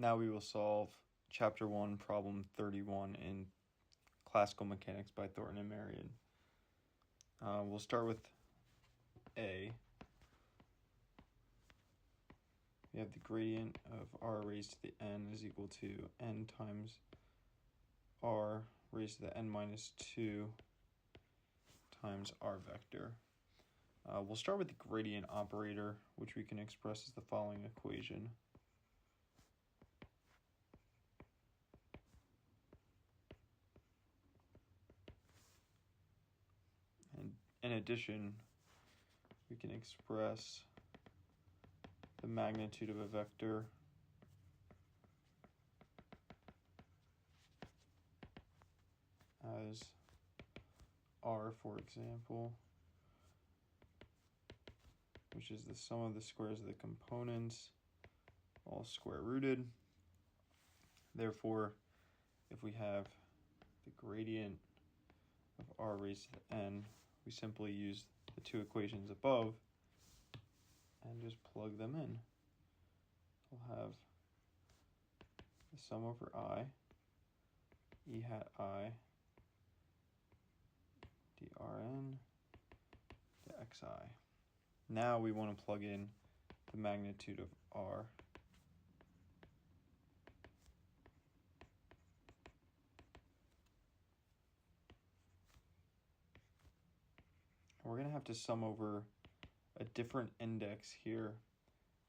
Now we will solve Chapter 1, Problem 31 in Classical Mechanics by Thornton and Marion. We'll start with A. We have the gradient of r raised to the n is equal to n times r raised to the n minus 2 times r vector. We'll start with the gradient operator, which we can express as the following equation. And in addition, we can express the magnitude of a vector as r, for example, which is the sum of the squares of the components, all square rooted. Therefore, if we have the gradient of r raised to the n, we simply use the two equations above and just plug them in. We'll have the sum over I, e hat I, drn, dxi. Now we want to plug in the magnitude of r. We're going to have to sum over a different index here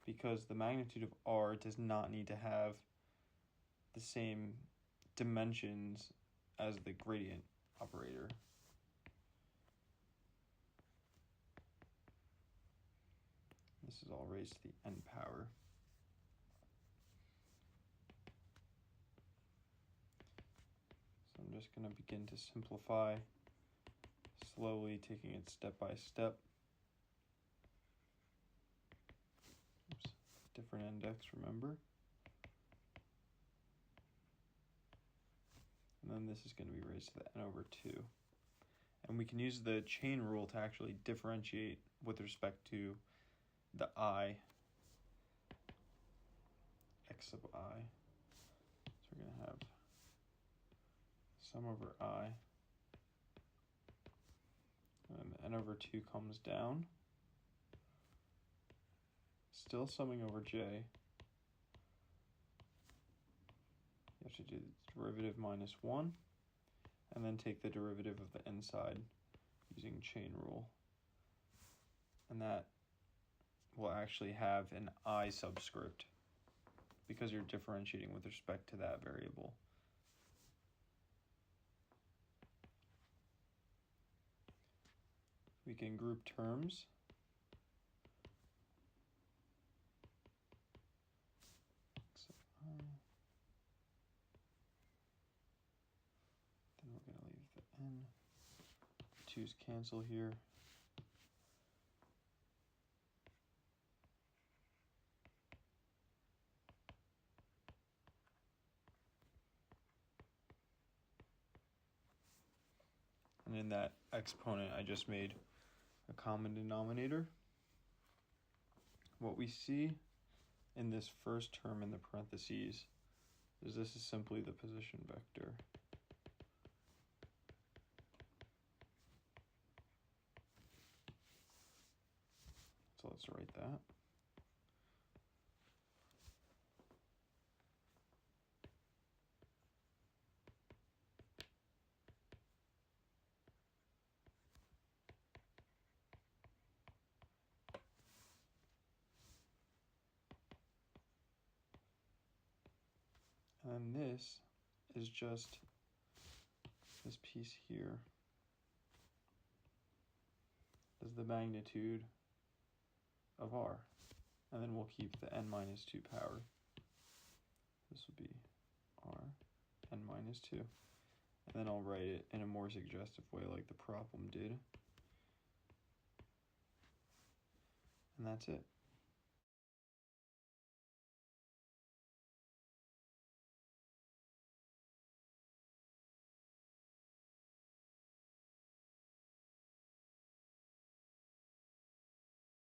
because the magnitude of r does not need to have the same dimensions as the gradient operator. This is all raised to the n power. So I'm just going to begin to simplify, slowly taking it step by step. Oops, different index, remember. And then this is going to be raised to the n over 2. And we can use the chain rule to actually differentiate with respect to the I, x sub I. So we're going to have sum over I. And n over 2 comes down. Still summing over j. You have to do the derivative minus 1, and then take the derivative of the inside using chain rule. And that will actually have an I subscript because you're differentiating with respect to that variable. We can group terms. Then we're going to leave the n. 2's cancel here. And in that exponent, I just made a common denominator. What we see in this first term in the parentheses is this is simply the position vector. So let's write that. And this is just this piece here is the magnitude of r. And then we'll keep the n minus 2 power. This will be r, n minus 2. And then I'll write it in a more suggestive way like the problem did. And that's it.